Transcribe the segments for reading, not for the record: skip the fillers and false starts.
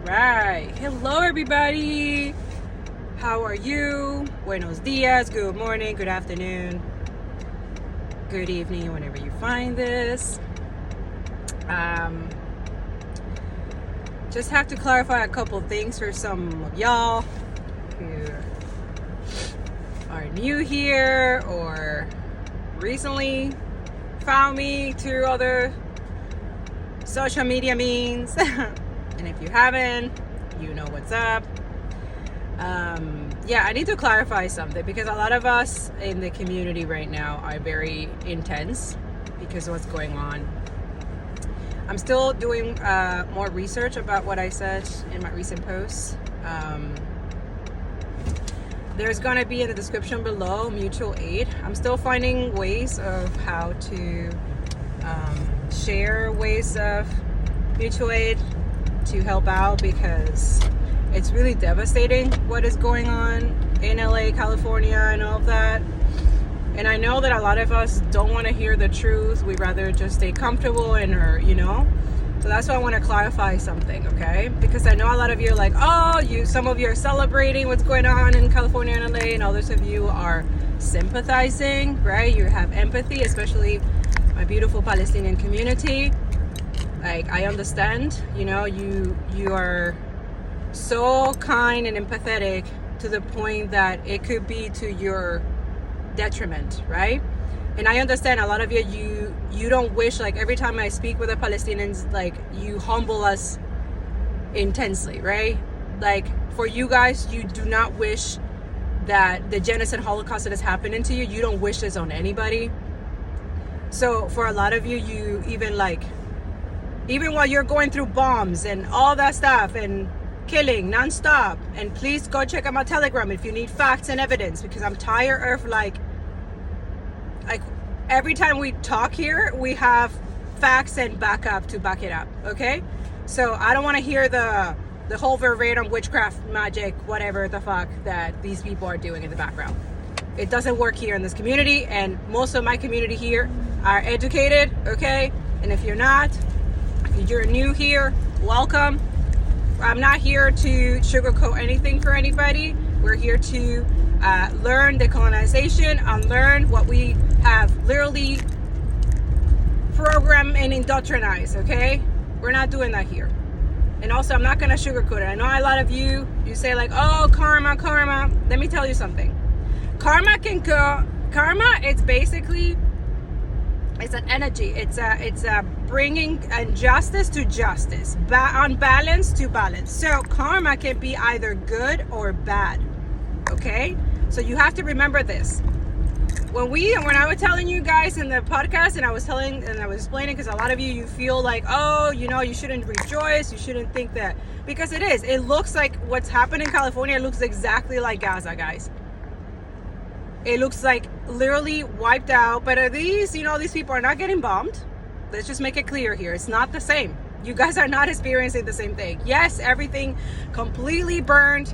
right. Hello, everybody. How are you? Buenos dias. Good morning. Good afternoon. Good evening, whenever you find this. Just have to clarify a couple things for some of y'all who are new here or recently found me through other social media means. And if you haven't, you know what's up. Yeah, I need to clarify something because a lot of us in the community right now are very intense because of what's going on. I'm still doing more research about what I said in my recent posts. There's going to be in the description below mutual aid. I'm still finding ways of how to share ways of mutual aid to help out because it's really devastating what is going on in LA, California, and all of that. And I know that a lot of us don't want to hear the truth. We'd rather just stay comfortable in her, So that's why I want to clarify something, okay? Because I know a lot of you are like, some of you are celebrating what's going on in California and LA, and others of you are sympathizing, right? You have empathy, especially my beautiful Palestinian community. Like, I understand, you are so kind and empathetic to the point that it could be to your detriment, right? And I understand a lot of you don't wish, like, every time I speak with the Palestinians, like, you humble us intensely, right? Like, for you guys, you do not wish that the genocide Holocaust that is happening to you don't wish this on anybody. So for a lot of you, you even while you're going through bombs and all that stuff and killing nonstop, and please go check out my Telegram if you need facts and evidence, because I'm tired of like every time we talk here, we have facts and backup to back it up, okay? So I don't want to hear the whole verbatim witchcraft magic, whatever the fuck that these people are doing in the background. It doesn't work here in this community, and most of my community here are educated, okay? And if you're not, if you're new here, welcome. I'm not here to sugarcoat anything for anybody. We're here to learn decolonization, unlearn what we have literally programmed and indoctrinized, okay? We're not doing that here. And also, I'm not going to sugarcoat it. I know a lot of you say like, oh, karma. Let me tell you something. Karma, it's basically, it's an energy. It's a bringing injustice to justice, unbalance to balance. So karma can be either good or bad. Okay, so you have to remember this. When I was telling you guys in the podcast, and I was explaining, because a lot of you feel like, you shouldn't rejoice, you shouldn't think that, because it looks like what's happening in California looks exactly like Gaza, guys. It looks like literally wiped out. But these people are not getting bombed. Let's just make it clear here. It's not the same. You guys are not experiencing the same thing. Yes, everything completely burned.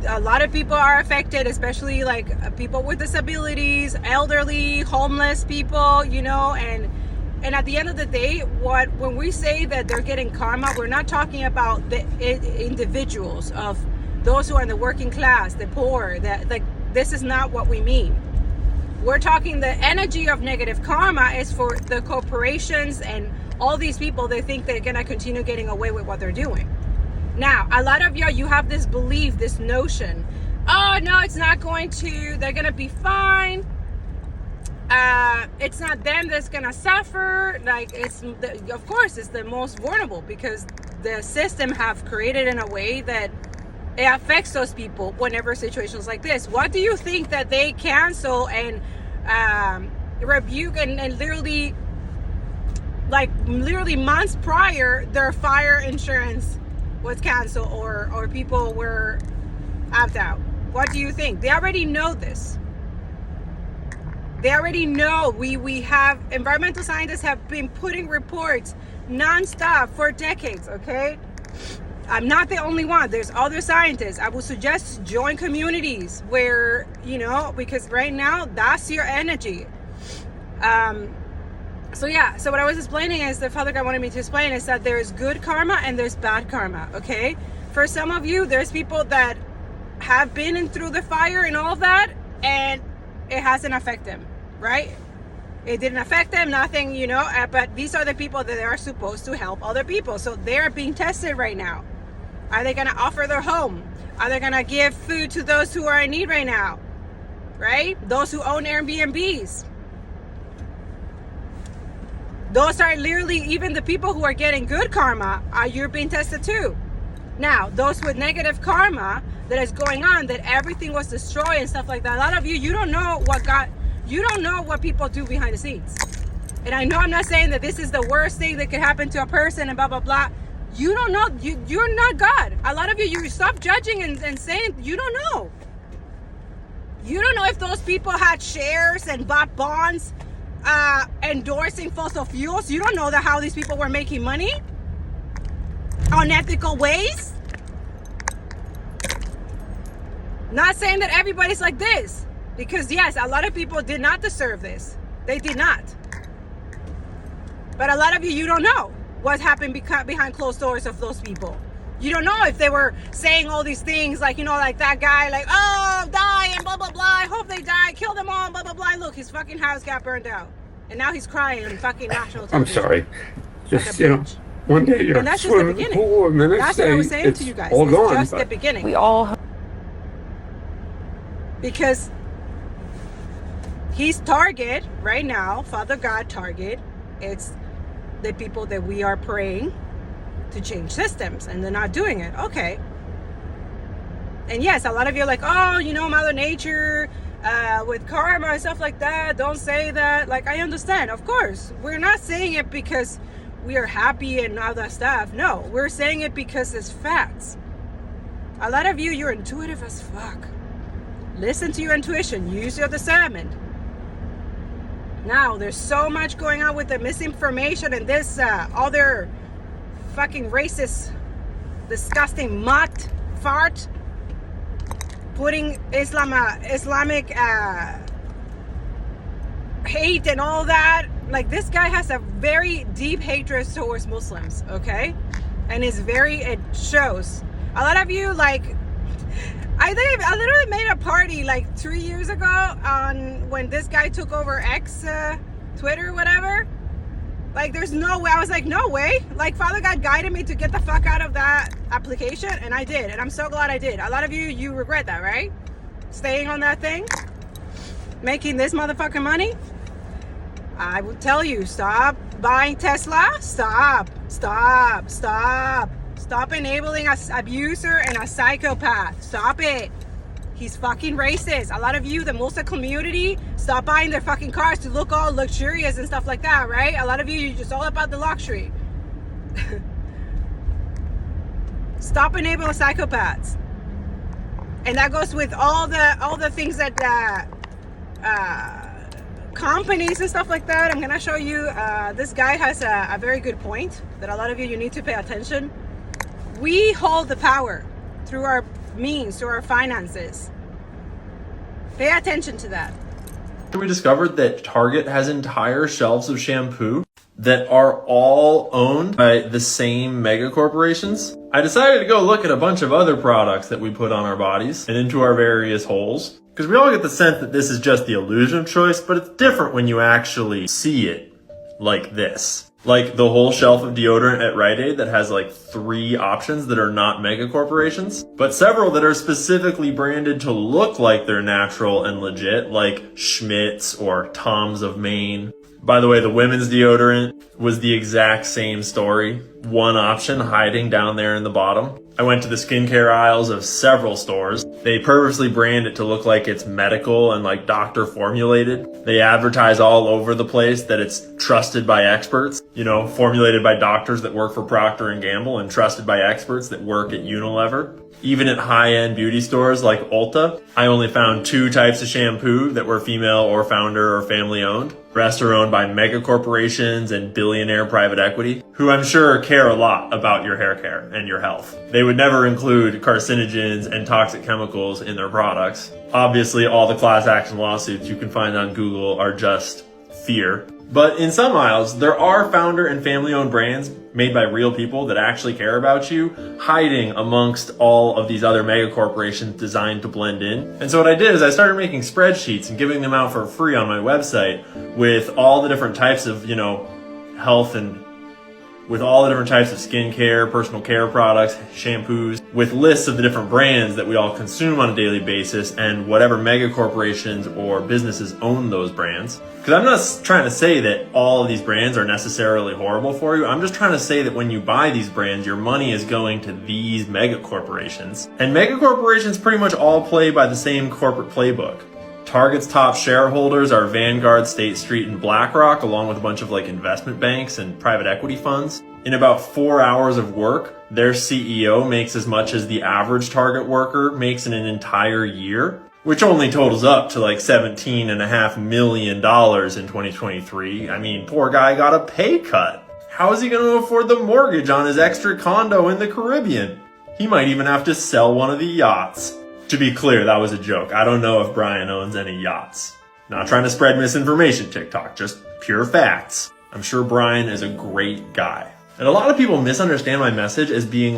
A lot of people are affected, especially like people with disabilities, elderly, homeless people, and at the end of the day, when we say that they're getting karma, we're not talking about the individuals of those who are in the working class, the poor, this is not what we mean. We're talking the energy of negative karma is for the corporations and all these people. They think they're going to continue getting away with what they're doing. Now, a lot of you have this belief, this notion, oh, no, it's not going to, they're going to be fine. It's not them that's going to suffer. Of course, it's the most vulnerable because the system have created in a way that it affects those people whenever situations like this. What do you think that they cancel and rebuke and literally months prior, their fire insurance was canceled or people were opted out? What do you think? They already know this. They already know. We have environmental scientists have been putting reports nonstop for decades, okay? I'm not the only one. There's other scientists. I would suggest join communities where, because right now that's your energy. So yeah, so what I was explaining is, the Father God wanted me to explain is that there is good karma and there's bad karma, okay? For some of you, there's people that have been in through the fire and all of that, and it hasn't affected them, right? It didn't affect them, nothing, you know, but these are the people that are supposed to help other people. So they're being tested right now. Are they going to offer their home? Are they going to give food to those who are in need right now? Right? Those who own Airbnbs. Those are literally even the people who are getting good karma. You're being tested too. Now, those with negative karma that is going on, that everything was destroyed and stuff like that. A lot of you, you don't know what people do behind the scenes. And I know I'm not saying that this is the worst thing that could happen to a person and blah, blah, blah. You don't know. You're not God. A lot of you stop judging and saying you don't know. You don't know if those people had shares and bought bonds endorsing fossil fuels. You don't know how these people were making money unethical ways. Not saying that everybody's like this, because yes, a lot of people did not deserve this. They did not. But a lot of you don't know what happened behind closed doors of those people. You don't know if they were saying all these things, like, you know, like that guy, like, oh, die and blah, blah, blah. I hope they die. Kill them all, blah, blah, blah. Look, his fucking house got burned out. And now he's crying on fucking national television. I'm sorry. Just, you know, one day you're swimming in the pool, and the next day it's to you guys. all gone. Just the beginning. We all... Because he's target right now, Father God target, it's the people that we are praying to change systems, and they're not doing it. Okay. And yes, a lot of you are like, oh, you know, Mother Nature, with karma and stuff like that, don't say that. Like, I understand, of course. We're not saying it because we are happy and all that stuff. No, we're saying it because it's facts. A lot of you, you're intuitive as fuck. Listen to your intuition. Use your discernment. Now, there's so much going on with the misinformation and this other fucking racist, disgusting mutt, fart, putting Islamic hate and all that. Like, this guy has a very deep hatred towards Muslims, okay? And it shows. A lot of you, like, I literally made a party like 3 years ago on when this guy took over X, Twitter, whatever. Like, there's no way. I was like, no way. Like, Father God guided me to get the fuck out of that application, and I did. And I'm so glad I did. A lot of you regret that, right? Staying on that thing, making this motherfucking money. I will tell you, stop buying Tesla. Stop enabling an abuser and a psychopath. Stop it. He's fucking racist. A lot of you, the Muslim community, stop buying their fucking cars to look all luxurious and stuff like that, right? A lot of you, you're just all about the luxury. Stop enabling psychopaths. And that goes with all the things that companies and stuff like that. I'm gonna show you. This guy has a very good point that a lot of you need to pay attention. We hold the power through our means, through our finances. Pay attention to that. We discovered that Target has entire shelves of shampoo that are all owned by the same mega corporations. I decided to go look at a bunch of other products that we put on our bodies and into our various holes, because we all get the sense that this is just the illusion of choice, but it's different when you actually see it like this. Like the whole shelf of deodorant at Rite Aid that has like 3 options that are not mega corporations, but several that are specifically branded to look like they're natural and legit, like Schmidt's or Tom's of Maine. By the way, the women's deodorant was the exact same story. One option hiding down there in the bottom. I went to the skincare aisles of several stores. They purposely brand it to look like it's medical and like doctor formulated. They advertise all over the place that it's trusted by experts, you know, formulated by doctors that work for Procter & Gamble and trusted by experts that work at Unilever. Even at high-end beauty stores like Ulta, I only found 2 types of shampoo that were female or founder or family owned. The rest are owned by mega corporations and billionaire private equity, who I'm sure care a lot about your hair care and your health. They would never include carcinogens and toxic chemicals in their products. Obviously, all the class action lawsuits you can find on Google are just fear. But in some aisles, there are founder and family-owned brands made by real people that actually care about you, hiding amongst all of these other mega corporations designed to blend in. And so what I did is I started making spreadsheets and giving them out for free on my website with all the different types of, health and with all the different types of skincare, personal care products, shampoos, with lists of the different brands that we all consume on a daily basis and whatever mega corporations or businesses own those brands. Because I'm not trying to say that all of these brands are necessarily horrible for you. I'm just trying to say that when you buy these brands, your money is going to these mega corporations. And mega corporations pretty much all play by the same corporate playbook. Target's top shareholders are Vanguard, State Street, and BlackRock, along with a bunch of investment banks and private equity funds. In about 4 hours of work, their CEO makes as much as the average Target worker makes in an entire year, which only totals up to $17.5 million in 2023. I mean, poor guy got a pay cut. How is he going to afford the mortgage on his extra condo in the Caribbean? He might even have to sell one of the yachts. To be clear, that was a joke. I don't know if Brian owns any yachts. Not trying to spread misinformation, TikTok, just pure facts. I'm sure Brian is a great guy. And a lot of people misunderstand my message as being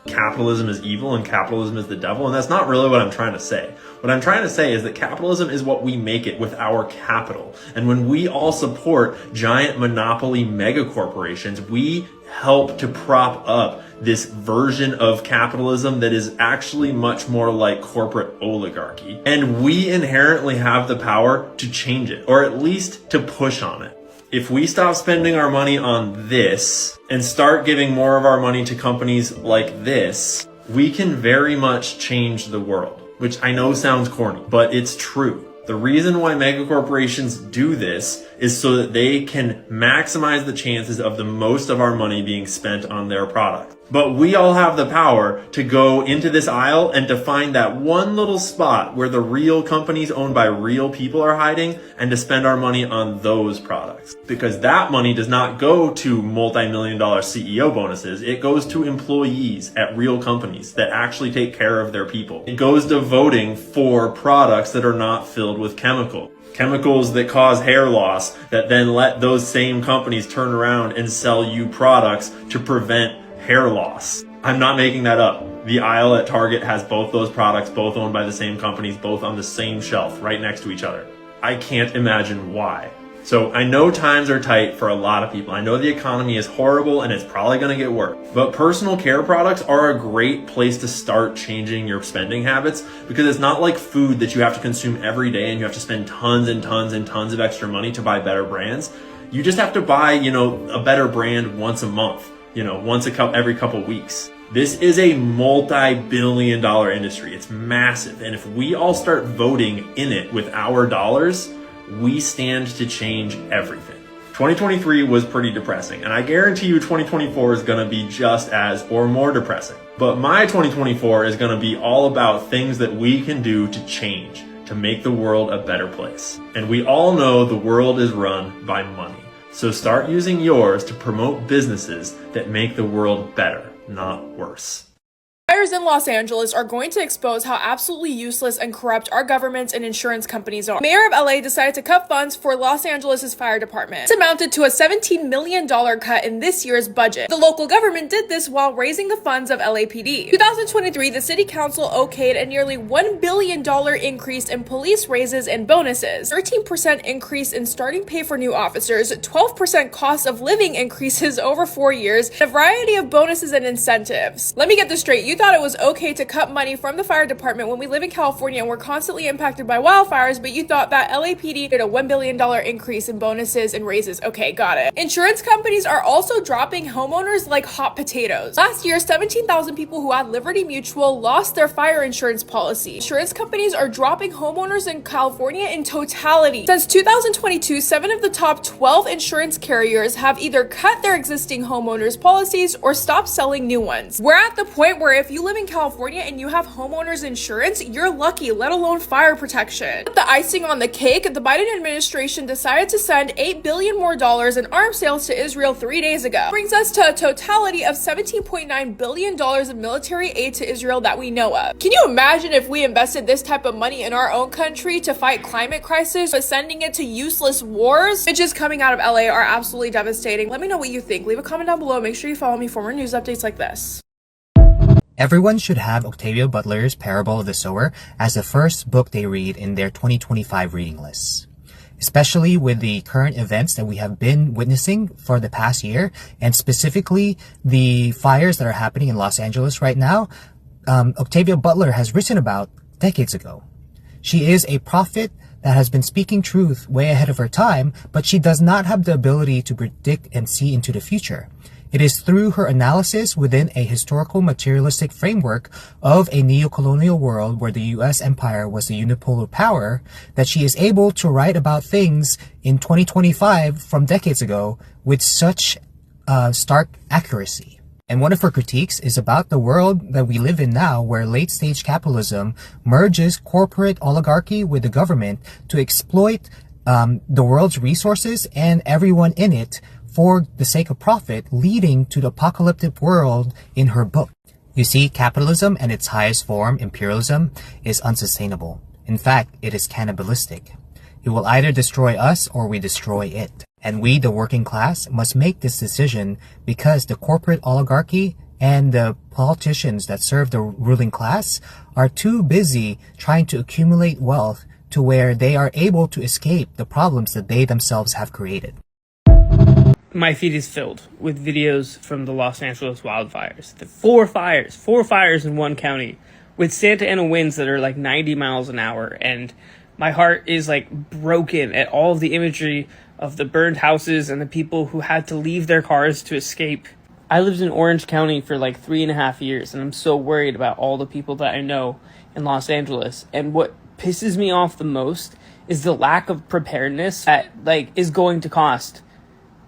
capitalism is evil and capitalism is the devil, and that's not really what I'm trying to say. What I'm trying to say is that capitalism is what we make it with our capital. And when we all support giant monopoly mega corporations, we help to prop up this version of capitalism that is actually much more like corporate oligarchy. And we inherently have the power to change it, or at least to push on it. If we stop spending our money on this and start giving more of our money to companies like this, we can very much change the world, which I know sounds corny, but it's true. The reason why megacorporations do this is so that they can maximize the chances of the most of our money being spent on their product. But we all have the power to go into this aisle and to find that one little spot where the real companies owned by real people are hiding and to spend our money on those products. Because that money does not go to multi-million-dollar CEO bonuses. It goes to employees at real companies that actually take care of their people. It goes to voting for products that are not filled with chemicals that cause hair loss that then let those same companies turn around and sell you products to prevent hair loss. I'm not making that up. The aisle at Target has both those products, both owned by the same companies, both on the same shelf, right next to each other. I can't imagine why. So I know times are tight for a lot of people. I know the economy is horrible and it's probably going to get worse. But personal care products are a great place to start changing your spending habits, because it's not like food that you have to consume every day and you have to spend tons and tons and tons of extra money to buy better brands. You just have to buy, a better brand once a month, every couple weeks. This is a multi-billion-dollar industry. It's massive. And if we all start voting in it with our dollars, we stand to change everything. 2023 was pretty depressing, and I guarantee you 2024 is going to be just as or more depressing. But my 2024 is going to be all about things that we can do to change, to make the world a better place. And we all know the world is run by money. So start using yours to promote businesses that make the world better, not worse. Fires in Los Angeles are going to expose how absolutely useless and corrupt our governments and insurance companies are. Mayor of LA decided to cut funds for Los Angeles' fire department. This amounted to a $17 million cut in this year's budget. The local government did this while raising the funds of LAPD. 2023, the city council okayed a nearly $1 billion increase in police raises and bonuses, 13% increase in starting pay for new officers, 12% cost of living increases over 4 years, and a variety of bonuses and incentives. Let me get this straight. You thought it was okay to cut money from the fire department when we live in California and we're constantly impacted by wildfires, but you thought that LAPD did a $1 billion increase in bonuses and raises. Okay, got it. Insurance companies are also dropping homeowners like hot potatoes. Last year, 17,000 people who had Liberty Mutual lost their fire insurance policy. Insurance companies are dropping homeowners in California in totality. Since 2022, 7 of the top 12 insurance carriers have either cut their existing homeowners policies or stopped selling new ones. We're at the point where if if you live in California and you have homeowners insurance, you're lucky, let alone fire protection. The icing on the cake, the Biden administration decided to send $8 billion more in arms sales to Israel 3 days ago. Brings us to a totality of $17.9 billion in military aid to Israel that we know of. Can you imagine if we invested this type of money in our own country to fight climate crisis, but sending it to useless wars? Images coming out of LA are absolutely devastating. Let me know what you think. Leave a comment down below. Make sure you follow me for more news updates like this. Everyone should have Octavia Butler's Parable of the Sower as the first book they read in their 2025 reading lists. Especially with the current events that we have been witnessing for the past year, and specifically the fires that are happening in Los Angeles right now, Octavia Butler has written about decades ago. She is a prophet that has been speaking truth way ahead of her time, but she does not have the ability to predict and see into the future. It is through her analysis within a historical materialistic framework of a neo-colonial world where the U.S. empire was the unipolar power that she is able to write about things in 2025 from decades ago with such stark accuracy. And one of her critiques is about the world that we live in now, where late-stage capitalism merges corporate oligarchy with the government to exploit the world's resources and everyone in it for the sake of profit, leading to the apocalyptic world in her book. You see, capitalism and its highest form, imperialism, is unsustainable. In fact, it is cannibalistic. It will either destroy us or we destroy it. And we, the working class, must make this decision because the corporate oligarchy and the politicians that serve the ruling class are too busy trying to accumulate wealth to where they are able to escape the problems that they themselves have created. My feed is filled with videos from the Los Angeles wildfires. The four fires in one county with Santa Ana winds that are like 90 miles an hour. And my heart is like broken at all of the imagery of the burned houses and the people who had to leave their cars to escape. I lived in Orange County for like 3.5 years, and I'm so worried about all the people that I know in Los Angeles. And what pisses me off the most is the lack of preparedness that is going to cost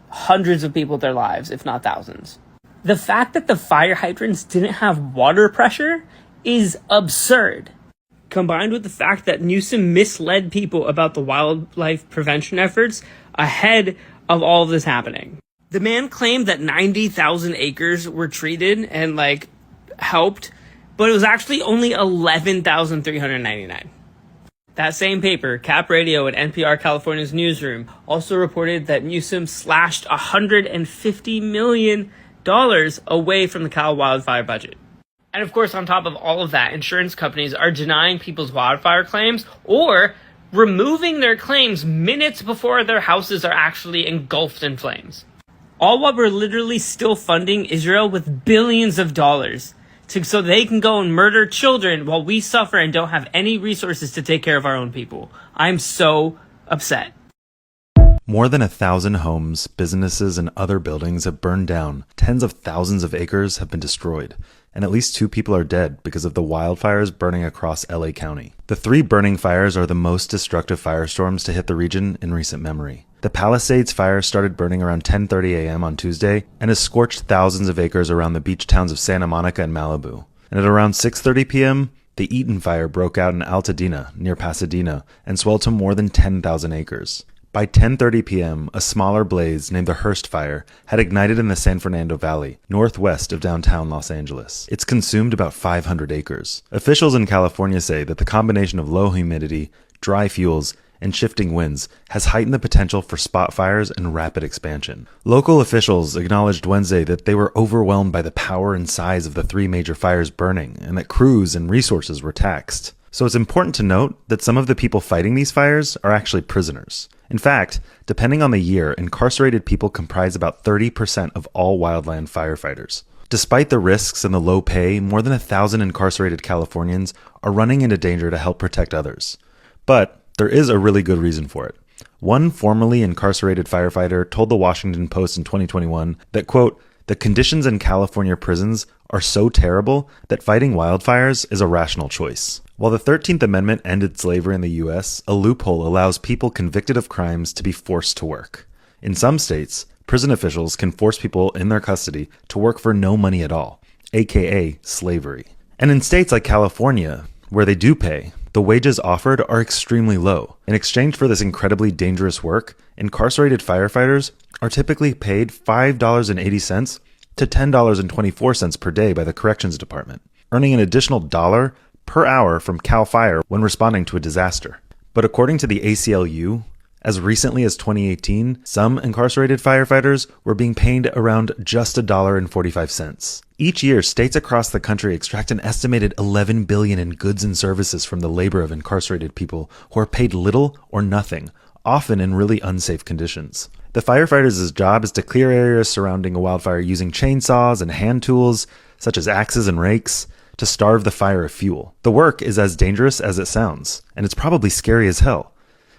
hundreds of people their lives, if not thousands. The fact that the fire hydrants didn't have water pressure is absurd. Combined with the fact that Newsom misled people about the wildlife prevention efforts ahead of all of this happening. The man claimed that 90,000 acres were treated and helped, but it was actually only 11,399. That same paper, Cap Radio and NPR California's Newsroom, also reported that Newsom slashed $150 million away from the Cal wildfire budget. And of course, on top of all of that, insurance companies are denying people's wildfire claims or removing their claims minutes before their houses are actually engulfed in flames. All while we're literally still funding Israel with billions of dollars so they can go and murder children while we suffer and don't have any resources to take care of our own people. I'm so upset. More than 1,000 homes, businesses, and other buildings have burned down. Tens of thousands of acres have been destroyed. And at least 2 people are dead because of the wildfires burning across LA County. The 3 burning fires are the most destructive firestorms to hit the region in recent memory. The Palisades fire started burning around 10:30 a.m. on Tuesday and has scorched thousands of acres around the beach towns of Santa Monica and Malibu. And at around 6:30 p.m., the Eaton fire broke out in Altadena, near Pasadena, and swelled to more than 10,000 acres. By 10:30 p.m., a smaller blaze named the Hearst Fire had ignited in the San Fernando Valley, northwest of downtown Los Angeles. It's consumed about 500 acres. Officials in California say that the combination of low humidity, dry fuels, and shifting winds has heightened the potential for spot fires and rapid expansion. Local officials acknowledged Wednesday that they were overwhelmed by the power and size of the 3 major fires burning, and that crews and resources were taxed. So it's important to note that some of the people fighting these fires are actually prisoners. In fact, depending on the year, incarcerated people comprise about 30% of all wildland firefighters. Despite the risks and the low pay, more than 1,000 incarcerated Californians are running into danger to help protect others. But there is a really good reason for it. One formerly incarcerated firefighter told the Washington Post in 2021 that, quote, "The conditions in California prisons are so terrible that fighting wildfires is a rational choice." While the 13th Amendment ended slavery in the U.S., a loophole allows people convicted of crimes to be forced to work. In some states, prison officials can force people in their custody to work for no money at all, aka slavery. And in states like California, where they do pay, the wages offered are extremely low. In exchange for this incredibly dangerous work, incarcerated firefighters are typically paid $5.80 to $10.24 per day by the Corrections Department, earning an additional $1 per hour from CAL FIRE when responding to a disaster. But according to the ACLU, as recently as 2018, some incarcerated firefighters were being paid around just $1.45. Each year, states across the country extract an estimated $11 billion in goods and services from the labor of incarcerated people who are paid little or nothing, often in really unsafe conditions. The firefighters' job is to clear areas surrounding a wildfire using chainsaws and hand tools, such as axes and rakes, to starve the fire of fuel. The work is as dangerous as it sounds, and it's probably scary as hell.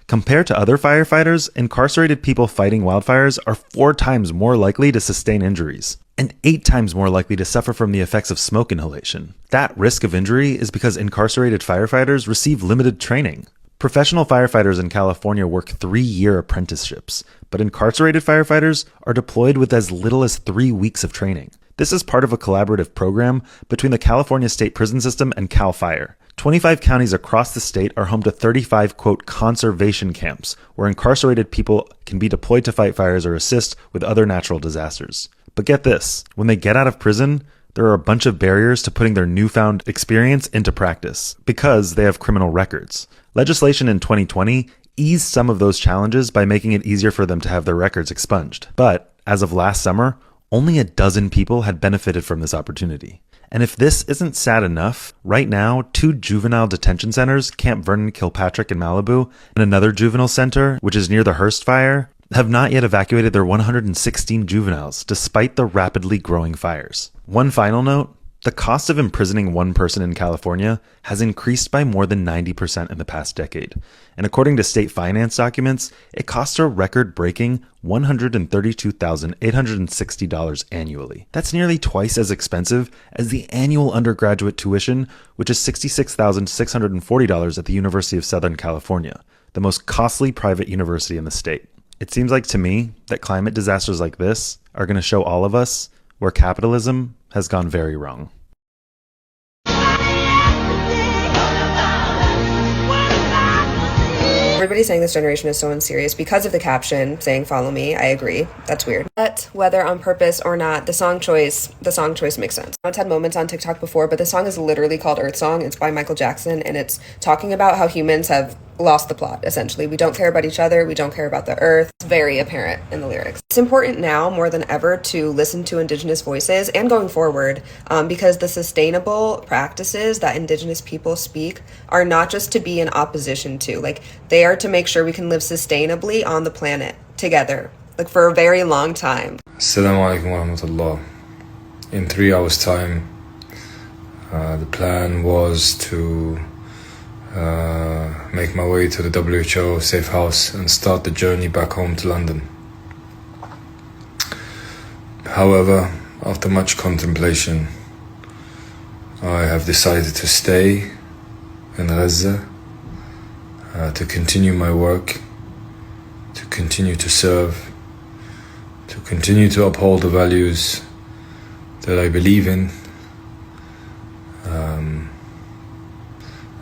Compared to other firefighters, incarcerated people fighting wildfires are 4 times more likely to sustain injuries, and 8 times more likely to suffer from the effects of smoke inhalation. That risk of injury is because incarcerated firefighters receive limited training. Professional firefighters in California work 3-year apprenticeships, but incarcerated firefighters are deployed with as little as 3 weeks of training. This is part of a collaborative program between the California State Prison System and CAL FIRE. 25 counties across the state are home to 35, quote, conservation camps, where incarcerated people can be deployed to fight fires or assist with other natural disasters. But get this, when they get out of prison, there are a bunch of barriers to putting their newfound experience into practice, because they have criminal records. Legislation in 2020 eased some of those challenges by making it easier for them to have their records expunged. But, as of last summer, only a dozen people had benefited from this opportunity. And if this isn't sad enough, right now, 2 juvenile detention centers, Camp Vernon Kilpatrick in Malibu, and another juvenile center, which is near the Hearst fire, have not yet evacuated their 116 juveniles, despite the rapidly growing fires. One final note, the cost of imprisoning one person in California has increased by more than 90% in the past decade. And according to state finance documents, it costs a record-breaking $132,860 annually. That's nearly twice as expensive as the annual undergraduate tuition, which is $66,640 at the University of Southern California, the most costly private university in the state. It seems like to me that climate disasters like this are going to show all of us where capitalism has gone very wrong. Everybody's saying this generation is so unserious because of the caption saying follow me. I agree. That's weird. But whether on purpose or not, the song choice makes sense. It's had moments on TikTok before, but the song is literally called Earth Song. It's by Michael Jackson, and it's talking about how humans have lost the plot, essentially. We don't care about each other. We don't care about the earth. It's very apparent in the lyrics. It's important now more than ever to listen to Indigenous voices and going forward because the sustainable practices that Indigenous people speak are not just to be in opposition to, like they are to make sure we can live sustainably on the planet together, like for a very long time. Assalamu alaikum wa rahmatullah. In 3 hours time, the plan was to make my way to the WHO safe house and start the journey back home to London. However, after much contemplation, I have decided to stay in Gaza, to continue my work, to continue to serve, to continue to uphold the values that I believe in.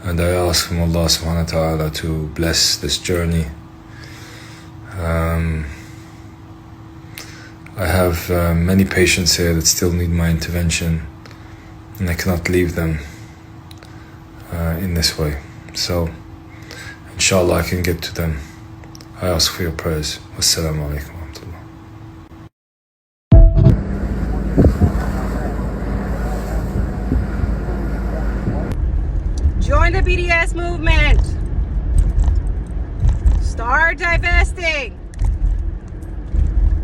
And I ask from Allah subhanahu wa ta'ala to bless this journey. I have many patients here that still need my intervention, and I cannot leave them in this way. So, inshallah, I can get to them. I ask for your prayers. Wassalamu alaikum wa rahmatullah. Join the BDS movement. Start divesting.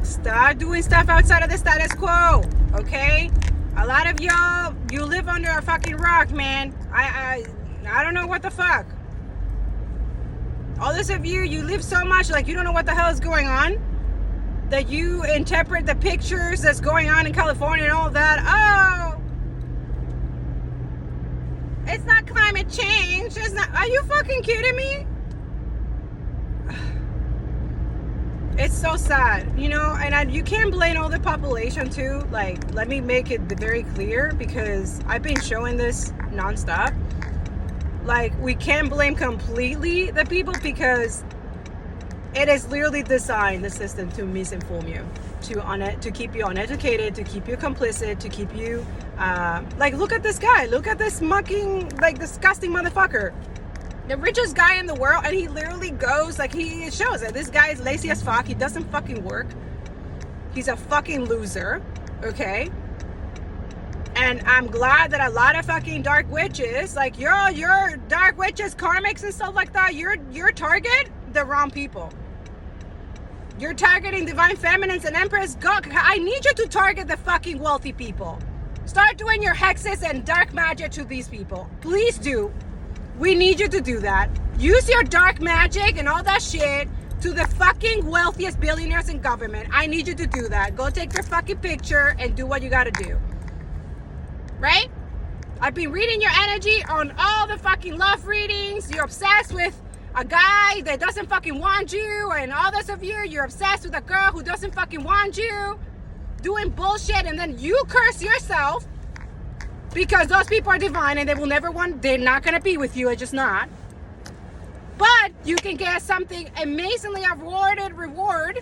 Start doing stuff outside of the status quo, okay? A lot of y'all, you live under a fucking rock, man. I don't know what the fuck. All this of you live so much like you don't know what the hell is going on, that you interpret the pictures that's going on in California and all that. Oh, it's not climate change. It's not. Are you fucking kidding me? It's so sad, you know, and you can't blame all the population too. Like, let me make it very clear, because I've been showing this nonstop. Like, we can't blame completely the people, because it is literally designed, the system, to misinform you, to keep you uneducated, to keep you complicit, to keep you, like, look at this guy, look at this mucking, like, disgusting motherfucker. The richest guy in the world, and he literally goes, like, he shows that this guy is lazy as fuck. He doesn't fucking work. He's a fucking loser, okay? And I'm glad that a lot of fucking dark witches, like your dark witches, karmics and stuff like that, your target the wrong people. You're targeting divine feminines and empress. God, I need you to target the fucking wealthy people. Start doing your hexes and dark magic to these people. Please do. We need you to do that. Use your dark magic and all that shit to the fucking wealthiest billionaires in government. I need you to do that. Go take their fucking picture and do what you gotta do. Right? I've been reading your energy on all the fucking love readings. You're obsessed with a guy that doesn't fucking want you, and all those of you're obsessed with a girl who doesn't fucking want you, doing bullshit, and then you curse yourself because those people are divine and they will never want, they're not gonna be with you, it's just not. But you can get something amazingly reward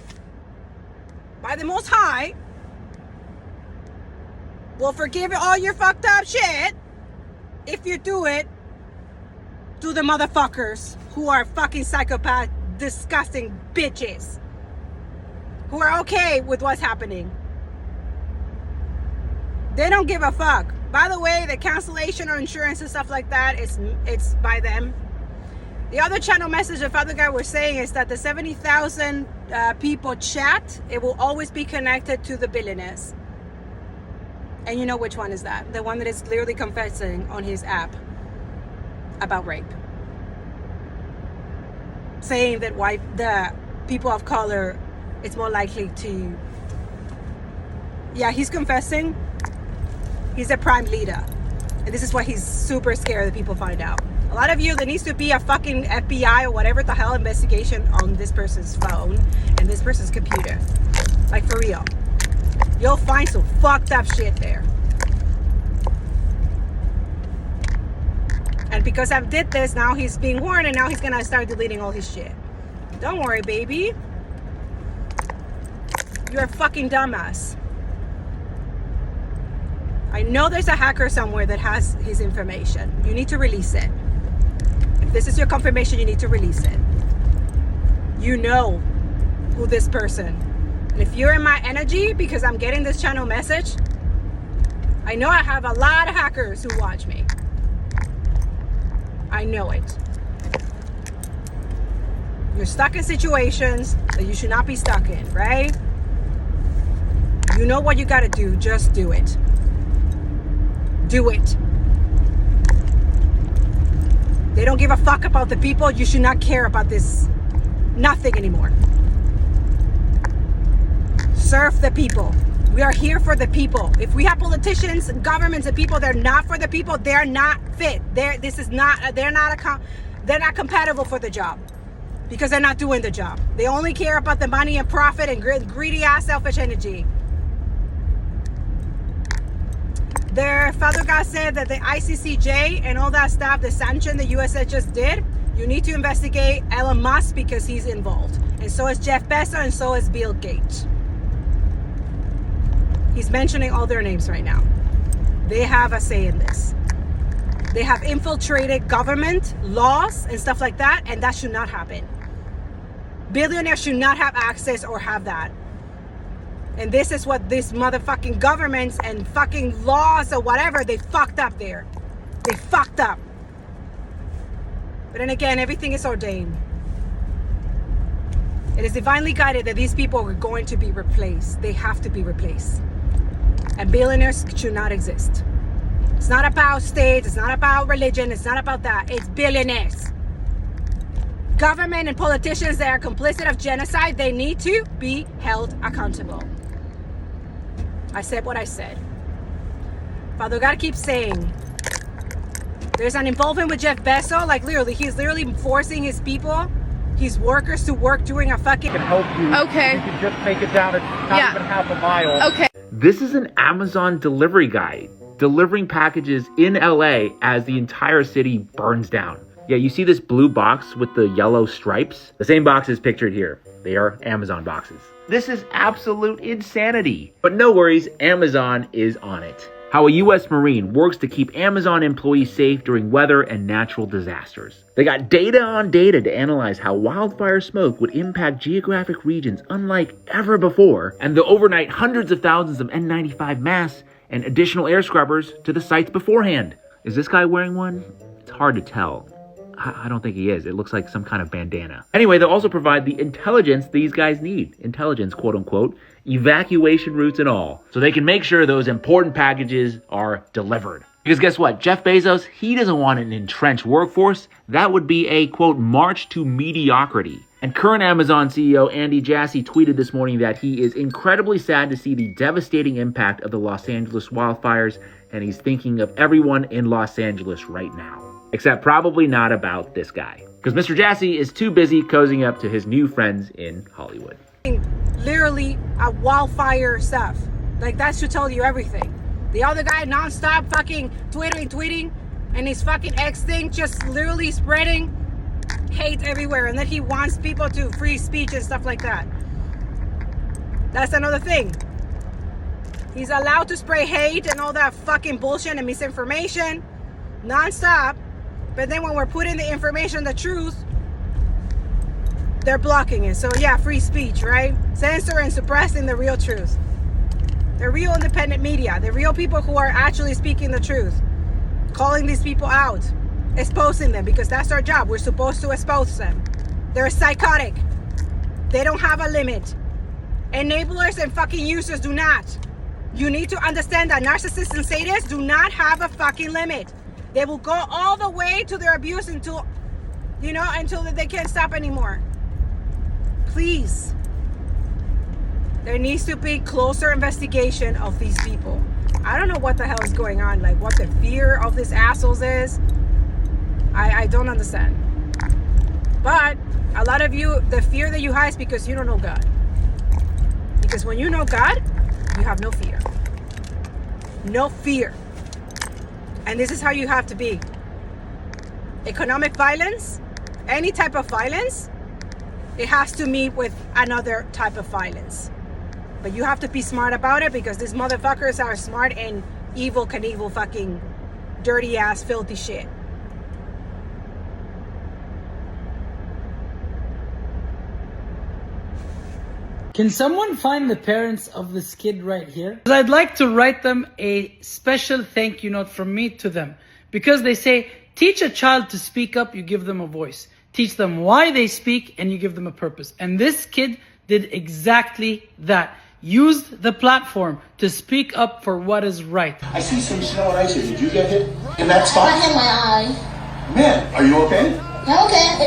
by the Most High. Will forgive all your fucked up shit if you do it to the motherfuckers who are fucking psychopath, disgusting bitches who are okay with what's happening. They don't give a fuck. By the way, the cancellation or insurance and stuff like that, it's by them. The other channel message the Father God was saying is that the 70,000 people chat, it will always be connected to the billionaires. And you know which one is that? The one that is clearly confessing on his app about rape. Saying that the people of color, it's more likely to... Yeah, he's confessing. He's a prime leader. And this is why he's super scared that people find out. A lot of you, there needs to be a fucking FBI or whatever the hell investigation on this person's phone and this person's computer. Like, for real. You'll find some fucked up shit there. And because I did this, now he's being warned, and now he's gonna start deleting all his shit. Don't worry, baby. You're a fucking dumbass. I know there's a hacker somewhere that has his information. You need to release it. If this is your confirmation, you need to release it. You know who this person. And if you're in my energy, because I'm getting this channel message, I know I have a lot of hackers who watch me. I know it. You're stuck in situations that you should not be stuck in, right? You know what you gotta do, just do it. Do it. They don't give a fuck about the people. You should not care about this, nothing anymore. Serve the people. We are here for the people. If we have politicians and governments and people that are not for the people, they're not fit. They're not compatible for the job, because they're not doing the job. They only care about the money and profit and greedy ass selfish energy. Their Father God said that the ICCJ and all that stuff, the sanction the USA just did, you need to investigate Elon Musk because he's involved. And so is Jeff Bezos, and so is Bill Gates. He's mentioning all their names right now. They have a say in this. They have infiltrated government, laws, and stuff like that, and that should not happen. Billionaires should not have access or have that. And this is what these motherfucking governments and fucking laws or whatever, they fucked up there. They fucked up. But then again, everything is ordained. It is divinely guided that these people are going to be replaced. They have to be replaced. And billionaires should not exist. It's not about states, it's not about religion, it's not about that. It's billionaires. Government and politicians that are complicit of genocide, they need to be held accountable. I said what I said. Father God keeps saying, there's an involvement with Jeff Bezos, like literally, he's literally forcing his people his workers to work during a fucking... Can help you. Okay. You can just make it down. It's not even half a mile. Okay. This is an Amazon delivery guy delivering packages in LA as the entire city burns down. Yeah, you see this blue box with the yellow stripes? The same box is pictured here. They are Amazon boxes. This is absolute insanity. But no worries, Amazon is on it. How a U.S. Marine works to keep Amazon employees safe during weather and natural disasters. They got data on data to analyze how wildfire smoke would impact geographic regions unlike ever before, and they'll overnight hundreds of thousands of N95 masks and additional air scrubbers to the sites beforehand. Is this guy wearing one? It's hard to tell. I don't think he is. It looks like some kind of bandana. Anyway, they'll also provide the intelligence these guys need. Intelligence, quote unquote, evacuation routes and all. So they can make sure those important packages are delivered. Because guess what? Jeff Bezos, he doesn't want an entrenched workforce. That would be a, quote, march to mediocrity. And current Amazon CEO Andy Jassy tweeted this morning that he is incredibly sad to see the devastating impact of the Los Angeles wildfires, and he's thinking of everyone in Los Angeles right now. Except probably not about this guy. Because Mr. Jassy is too busy cozying up to his new friends in Hollywood. Literally a wildfire stuff. Like, that should tell you everything. The other guy nonstop fucking tweeting, and his fucking X thing just literally spreading hate everywhere, and that he wants people to free speech and stuff like that. That's another thing. He's allowed to spray hate and all that fucking bullshit and misinformation nonstop. But then when we're putting the information, the truth, they're blocking it. So yeah, free speech, right? Censor and suppressing the real truth. The real independent media, the real people who are actually speaking the truth, calling these people out, exposing them, because that's our job. We're supposed to expose them. They're psychotic. They don't have a limit. Enablers and fucking users do not. You need to understand that narcissists and sadists do not have a fucking limit. They will go all the way to their abuse until, until they can't stop anymore. Please. There needs to be closer investigation of these people. I don't know what the hell is going on, like what the fear of these assholes is. I don't understand. But a lot of you, the fear that you have is because you don't know God. Because when you know God, you have no fear. No fear. And this is how you have to be. Economic violence, any type of violence, it has to meet with another type of violence. But you have to be smart about it, because these motherfuckers are smart and evil, Knievel, fucking dirty ass, filthy shit. Can someone find the parents of this kid right here? I'd like to write them a special thank you note from me to them. Because they say, teach a child to speak up, you give them a voice. Teach them why they speak, and you give them a purpose. And this kid did exactly that. Used the platform to speak up for what is right. I see some snow and ice here. Did you get hit in that spot? I hit my eye. Man, are you okay? I'm okay.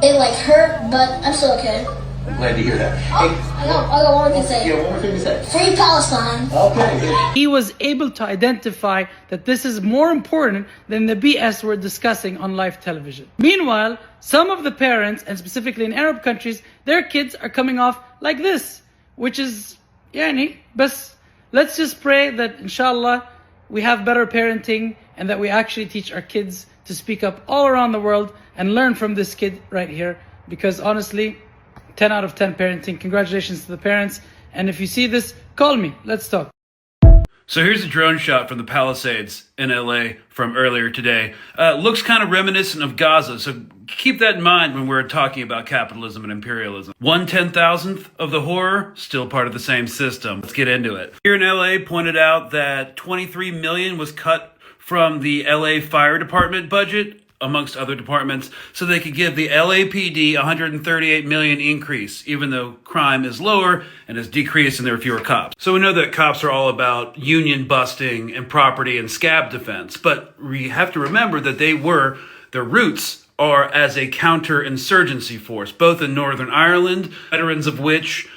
It like hurt, but I'm still okay. I'm glad to hear that. Oh, Hey, I got one more thing to say. Yeah, one more thing to say. Free Palestine. Okay. He was able to identify that this is more important than the BS we're discussing on live television. Meanwhile, some of the parents, and specifically in Arab countries, their kids are coming off like this, which is, but let's just pray that inshallah we have better parenting and that we actually teach our kids to speak up all around the world and learn from this kid right here. Because honestly, 10 out of 10 parenting. Congratulations to the parents. And if you see this, call me. Let's talk. So here's a drone shot from the Palisades in LA from earlier today. Looks kind of reminiscent of Gaza, so keep that in mind when we're talking about capitalism and imperialism. 1/10,000th of the horror, still part of the same system. Let's get into it. Here in LA pointed out that $23 million was cut from the LA Fire Department budget, amongst other departments, so they could give the LAPD $138 million increase, even though crime is lower and has decreased and there are fewer cops. So we know that cops are all about union busting and property and scab defense, but we have to remember that their roots are as a counterinsurgency force, both in Northern Ireland, veterans of which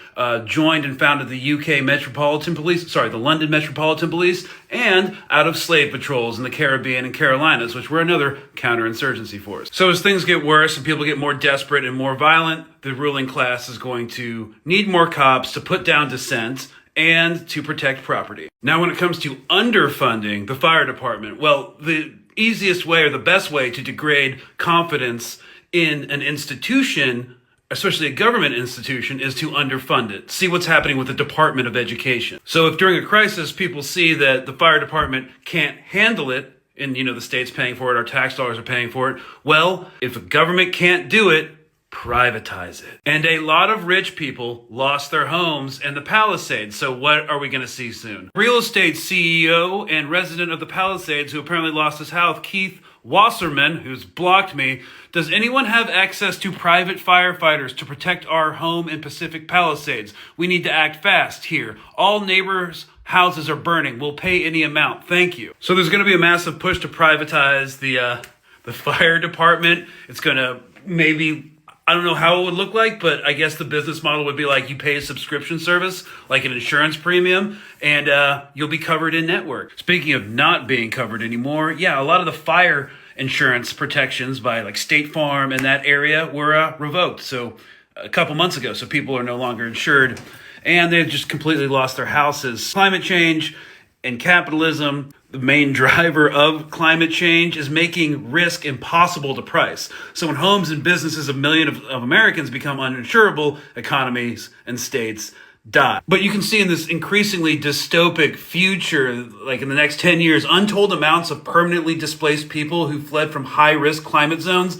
joined and founded the the London Metropolitan Police, and out of slave patrols in the Caribbean and Carolinas, which were another counterinsurgency force. So as things get worse and people get more desperate and more violent, the ruling class is going to need more cops to put down dissent and to protect property. Now, when it comes to underfunding the fire department, well, the easiest way or the best way to degrade confidence in an institution, especially a government institution, is to underfund it. See what's happening with the Department of Education. So if during a crisis people see that the fire department can't handle it, and the state's paying for it, our tax dollars are paying for it, well, if a government can't do it, privatize it. And a lot of rich people lost their homes in the Palisades. So what are we going to see soon? Real estate CEO and resident of the Palisades who apparently lost his house, Keith Wasserman, who's blocked me. Does anyone have access to private firefighters to protect our home in Pacific Palisades? We need to act fast here. All neighbors' houses are burning. We'll pay any amount. Thank you. So there's going to be a massive push to privatize the fire department. It's going to maybe, I don't know how it would look like, but I guess the business model would be like you pay a subscription service, like an insurance premium, and you'll be covered in network. Speaking of not being covered anymore, yeah, a lot of the fire insurance protections by like State Farm in that area were revoked. So a couple months ago, so people are no longer insured, and they've just completely lost their houses. Climate change and capitalism, the main driver of climate change, is making risk impossible to price. So when homes and businesses of millions of Americans become uninsurable, economies and states die. But you can see in this increasingly dystopic future, like in the next 10 years, untold amounts of permanently displaced people who fled from high-risk climate zones,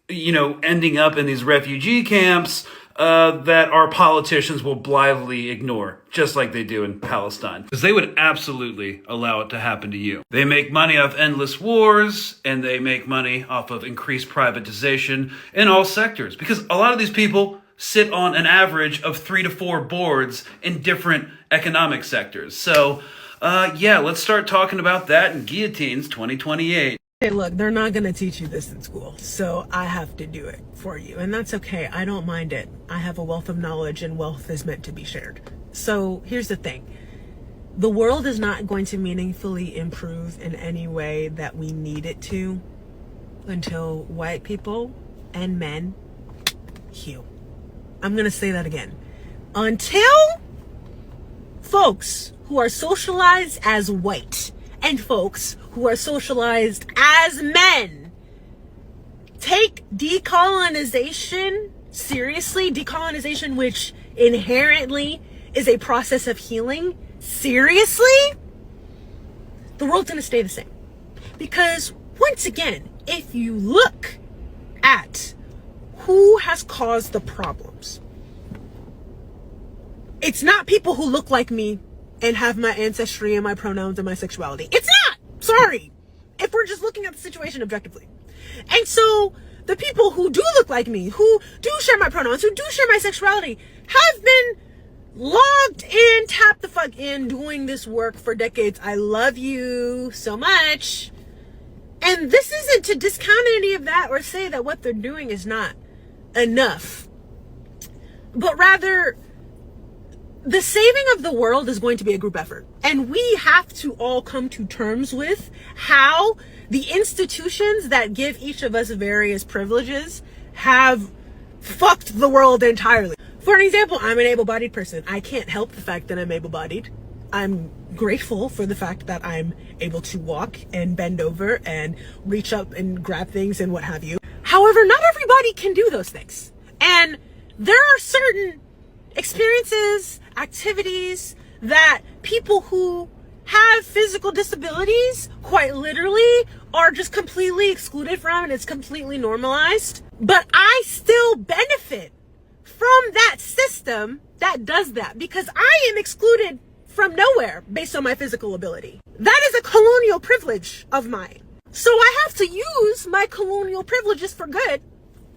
ending up in these refugee camps that our politicians will blithely ignore, just like they do in Palestine. Because they would absolutely allow it to happen to you. They make money off endless wars, and they make money off of increased privatization in all sectors. Because a lot of these people sit on an average of 3 to 4 boards in different economic sectors. So, let's start talking about that in Guillotines 2028. Hey, look, they're not going to teach you this in school, so I have to do it for you. And that's okay. I don't mind it. I have a wealth of knowledge, and wealth is meant to be shared. So here's the thing. The world is not going to meaningfully improve in any way that we need it to until white people and men heal. I'm going to say that again. Until folks who are socialized as white and folks who are socialized as men take decolonization seriously, decolonization, which inherently is a process of healing, seriously, the world's going to stay the same. Because once again, if you look at who has caused the problems, it's not people who look like me and have my ancestry and my pronouns and my sexuality. It's not. Sorry. If we're just looking at the situation objectively. And so the people who do look like me, who do share my pronouns, who do share my sexuality, have been logged in, tapped the fuck in, doing this work for decades. I love you so much. And this isn't to discount any of that or say that what they're doing is not enough. But rather, the saving of the world is going to be a group effort. And we have to all come to terms with how the institutions that give each of us various privileges have fucked the world entirely. For an example, I'm an able-bodied person. I can't help the fact that I'm able-bodied. I'm grateful for the fact that I'm able to walk and bend over and reach up and grab things and what have you. However, not everybody can do those things. And there are certain experiences, activities that people who have physical disabilities quite literally are just completely excluded from, and it's completely normalized. But I still benefit from that system that does that because I am excluded from nowhere based on my physical ability. That is a colonial privilege of mine. So I have to use my colonial privileges for good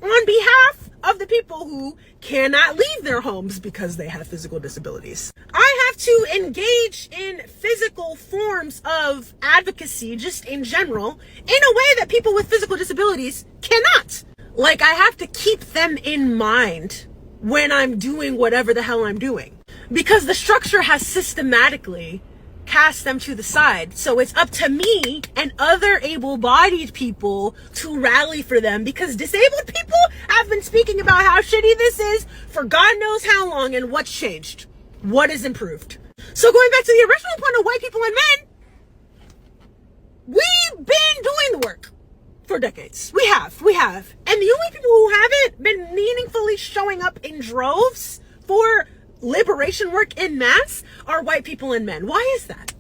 on behalf of the people who cannot leave their homes because they have physical disabilities. I have to engage in physical forms of advocacy just in general in a way that people with physical disabilities cannot. Like, I have to keep them in mind when I'm doing whatever the hell I'm doing. Because the structure has systematically cast them to the side. So it's up to me and other able-bodied people to rally for them, because disabled people have been speaking about how shitty this is for God knows how long, and what's changed. What is improved? So going back to the original point of white people and men, we've been doing the work for decades. We have. And the only people who haven't been meaningfully showing up in droves for liberation work en masse are white people and men. Why is that?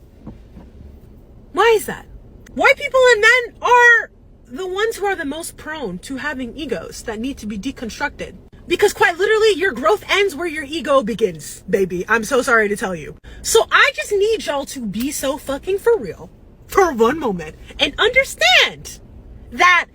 White people and men are the ones who are the most prone to having egos that need to be deconstructed. Because quite literally, your growth ends where your ego begins, baby. I'm so sorry to tell you. So I just need y'all to be so fucking for real for one moment and understand that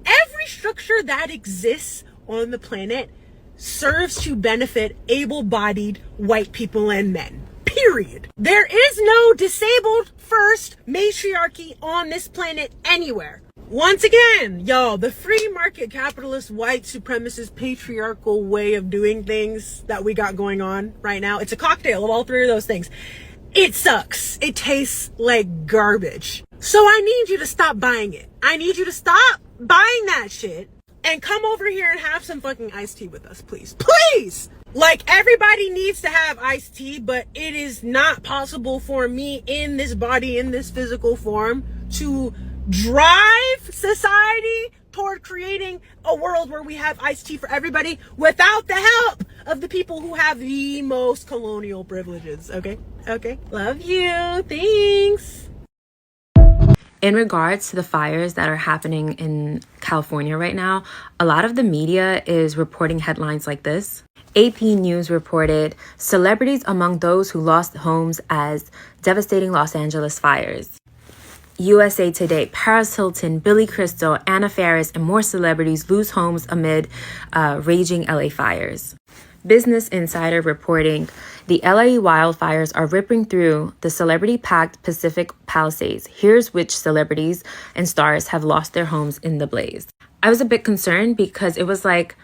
every structure that exists on the planet serves to benefit able-bodied white people and men. Period. There is no disabled first matriarchy on this planet anywhere. Once again, y'all, the free market capitalist white supremacist patriarchal way of doing things that we got going on right now, it's a cocktail of all three of those things. It sucks. It tastes like garbage. So I need you to stop buying it. I need you to stop buying that shit and come over here and have some fucking iced tea with us, please. Please! Like, everybody needs to have iced tea, but it is not possible for me in this body, in this physical form, to drive society toward creating a world where we have iced tea for everybody without the help of the people who have the most colonial privileges. Okay? Love you. Thanks. In regards to the fires that are happening in California right now, a lot of the media is reporting headlines like this. AP News reported celebrities among those who lost homes as devastating Los Angeles fires. USA Today, Paris Hilton, Billy Crystal, Anna Faris, and more celebrities lose homes amid raging LA fires. Business Insider reporting the LA wildfires are ripping through the celebrity-packed Pacific Palisades. Here's which celebrities and stars have lost their homes in the blaze. I was a bit concerned because it was like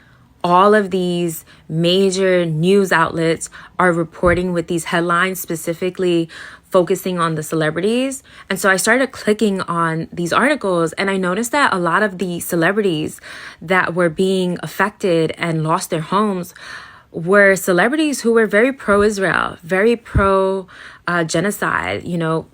all of these major news outlets are reporting with these headlines, specifically focusing on the celebrities. And so I started clicking on these articles, and I noticed that a lot of the celebrities that were being affected and lost their homes were celebrities who were very pro-Israel, very pro-genocide,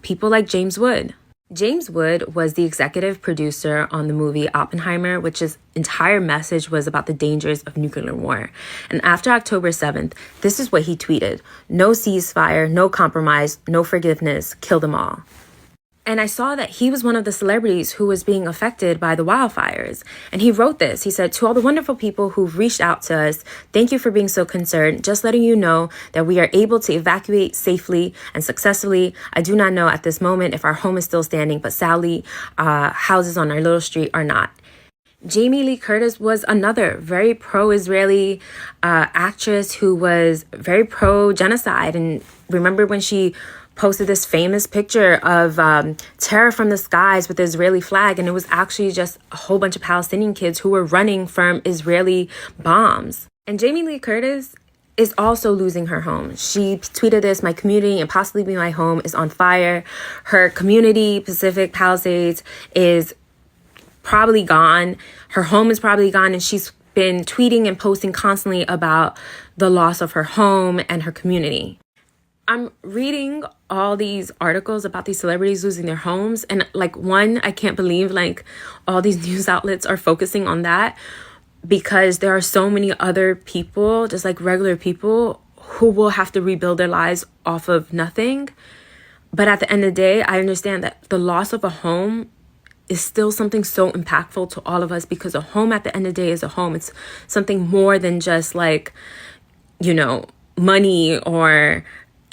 people like James Wood. James Wood was the executive producer on the movie Oppenheimer, which his entire message was about the dangers of nuclear war. And after October 7th, this is what he tweeted: "No ceasefire, no compromise, no forgiveness, kill them all." And I saw that he was one of the celebrities who was being affected by the wildfires. And he wrote this. He said, "To all the wonderful people who've reached out to us, thank you for being so concerned. Just letting you know that we are able to evacuate safely and successfully. I do not know at this moment if our home is still standing, but sadly, houses on our little street are not." Jamie Lee Curtis was another very pro-Israeli actress who was very pro-genocide. And remember when she posted this famous picture of terror from the skies with the Israeli flag, and it was actually just a whole bunch of Palestinian kids who were running from Israeli bombs. And Jamie Lee Curtis is also losing her home. She tweeted this: "My community and possibly my home is on fire." Her community, Pacific Palisades, is probably gone. Her home is probably gone, and she's been tweeting and posting constantly about the loss of her home and her community. I'm reading all these articles about these celebrities losing their homes, and I can't believe all these news outlets are focusing on that, because there are so many other people, just like regular people, who will have to rebuild their lives off of nothing. But at the end of the day, I understand that the loss of a home is still something so impactful to all of us, because a home at the end of the day is a home. It's something more than just money or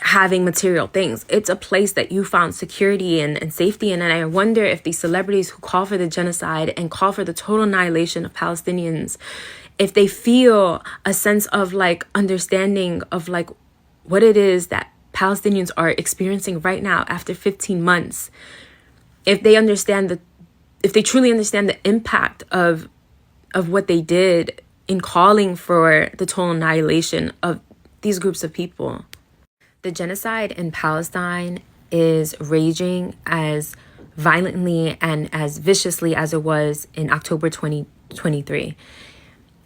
having material things. It's a place that you found security and safety in. And I wonder if these celebrities who call for the genocide and call for the total annihilation of Palestinians, if they feel a sense of understanding of what it is that Palestinians are experiencing right now after 15 months, if they truly understand the impact of what they did in calling for the total annihilation of these groups of people. The genocide in Palestine is raging as violently and as viciously as it was in October 2023.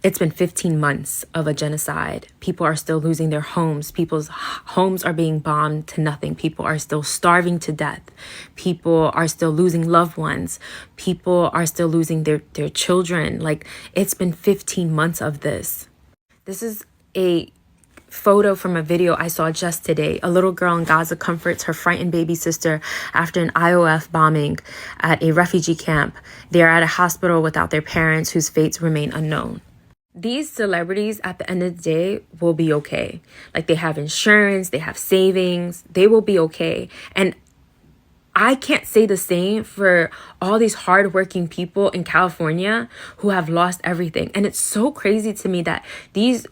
It's been 15 months of a genocide. People are still losing their homes. People's homes are being bombed to nothing. People are still starving to death. People are still losing loved ones. People are still losing their children. Like, it's been 15 months of this. This is a photo from a video I saw just today. A little girl in Gaza comforts her frightened baby sister after an IOF bombing at a refugee camp. They are at a hospital without their parents, whose fates remain unknown. These celebrities, at the end of the day, will be okay. Like, they have insurance, they have savings, they will be okay. And I can't say the same for all these hardworking people in California who have lost everything. And it's so crazy to me that these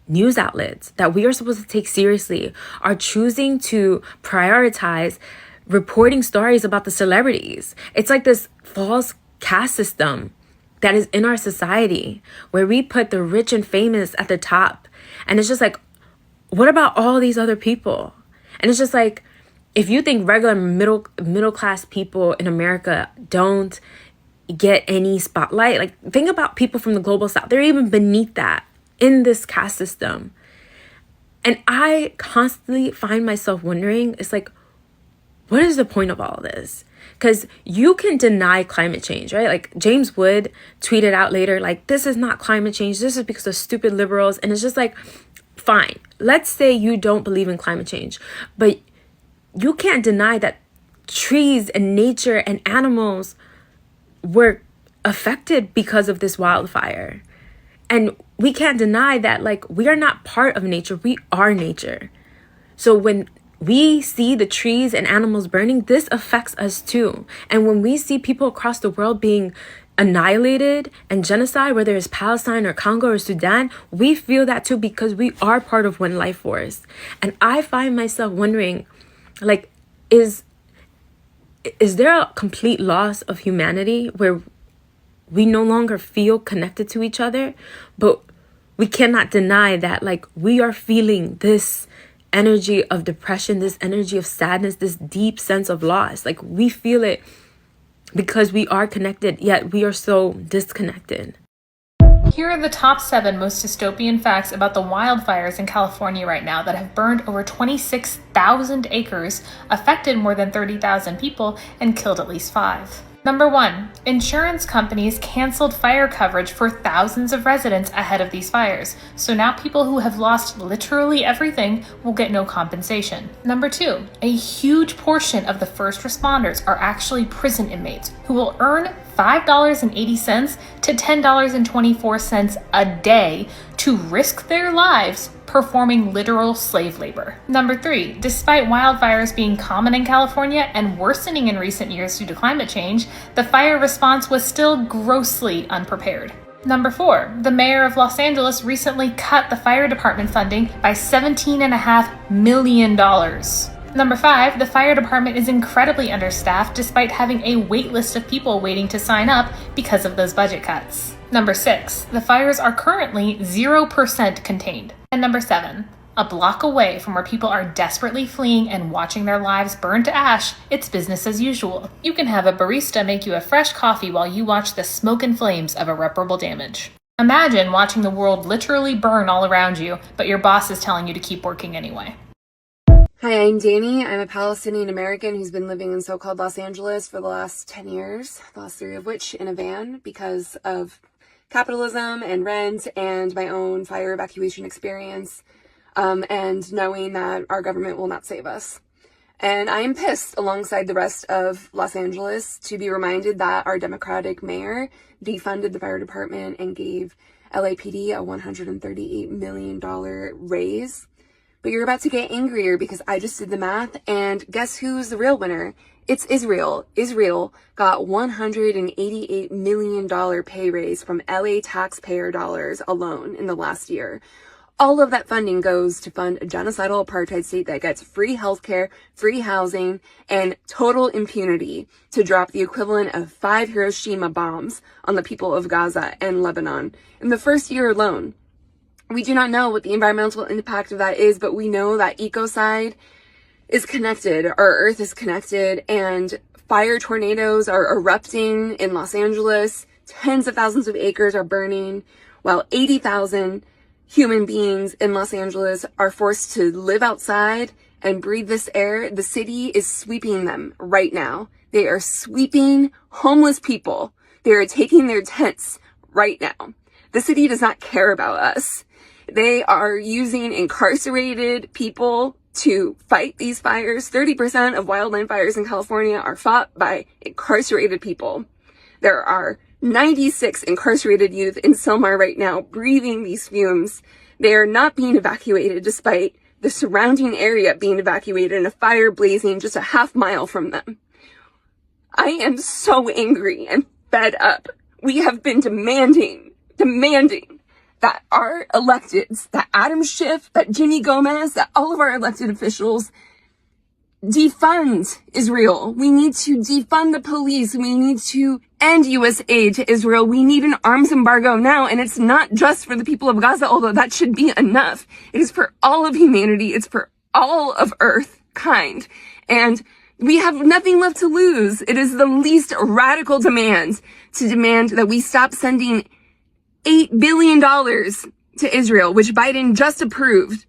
news outlets that we are supposed to take seriously are choosing to prioritize reporting stories about the celebrities. It's like this false caste system that is in our society where we put the rich and famous at the top. And it's just like, what about all these other people? And it's just like, if you think regular middle class people in America don't get any spotlight, like, think about people from the global south. They're even beneath that in this caste system. And I constantly find myself wondering, it's like, what is the point of all of this? Because you can deny climate change, right? Like, James Wood tweeted out later, like, this is not climate change. This is because of stupid liberals. And it's just like, fine. Let's say you don't believe in climate change, but you can't deny that trees and nature and animals were affected because of this wildfire. And we can't deny that, like, we are not part of nature. We are nature. So when we see the trees and animals burning, this affects us too. And when we see people across the world being annihilated and genocide, whether it's Palestine or Congo or Sudan, we feel that too because we are part of one life force. And I find myself wondering, like, is there a complete loss of humanity where we no longer feel connected to each other? But we cannot deny that, like, we are feeling this energy of depression, this energy of sadness, this deep sense of loss. Like, we feel it because we are connected, yet we are so disconnected. Here are the top 7 most dystopian facts about the wildfires in California right now that have burned over 26,000 acres, affected more than 30,000 people, and killed at least 5. Number 1, insurance companies canceled fire coverage for thousands of residents ahead of these fires. So now people who have lost literally everything will get no compensation. Number 2, a huge portion of the first responders are actually prison inmates who will earn $5.80 to $10.24 a day to risk their lives performing literal slave labor. Number 3, despite wildfires being common in California and worsening in recent years due to climate change, the fire response was still grossly unprepared. Number 4, the mayor of Los Angeles recently cut the fire department funding by $17.5 million. Number 5, the fire department is incredibly understaffed despite having a wait list of people waiting to sign up because of those budget cuts. Number 6, the fires are currently 0% contained. And number 7, a block away from where people are desperately fleeing and watching their lives burn to ash, it's business as usual. You can have a barista make you a fresh coffee while you watch the smoke and flames of irreparable damage. Imagine watching the world literally burn all around you, but your boss is telling you to keep working anyway. Hi, I'm Danny. I'm a Palestinian American who's been living in so-called Los Angeles for the last 10 years, the last 3 of which in a van because of capitalism and rent and my own fire evacuation experience, and knowing that our government will not save us. And I am pissed alongside the rest of Los Angeles to be reminded that our Democratic mayor defunded the fire department and gave LAPD a $138 million raise. But you're about to get angrier because I just did the math, and guess who's the real winner? It's Israel. Israel got $188 million pay raise from LA taxpayer dollars alone in the last year. all of that funding goes to fund a genocidal apartheid state that gets free healthcare, free housing, and total impunity to drop the equivalent of 5 Hiroshima bombs on the people of Gaza and Lebanon in the first year alone. We do not know what the environmental impact of that is, but we know that ecocide is connected, our earth is connected, and fire tornadoes are erupting in Los Angeles. Tens of thousands of acres are burning, while 80,000 human beings in Los Angeles are forced to live outside and breathe this air. The city is sweeping them right now. They are sweeping homeless people. They are taking their tents right now. The city does not care about us. They are using incarcerated people to fight these fires. 30% of wildland fires in California are fought by incarcerated people. There are 96 incarcerated youth in Sylmar right now breathing these fumes. They are not being evacuated despite the surrounding area being evacuated and a fire blazing just a half mile from them. I am so angry and fed up. We have been demanding that our electeds, that Adam Schiff, that Ginny Gomez, that all of our elected officials defund Israel. We need to defund the police. We need to end U.S. aid to Israel. We need an arms embargo now. And it's not just for the people of Gaza, although that should be enough. It is for all of humanity. It's for all of Earth kind. And we have nothing left to lose. It is the least radical demand to demand that we stop sending $8 billion to Israel, which Biden just approved,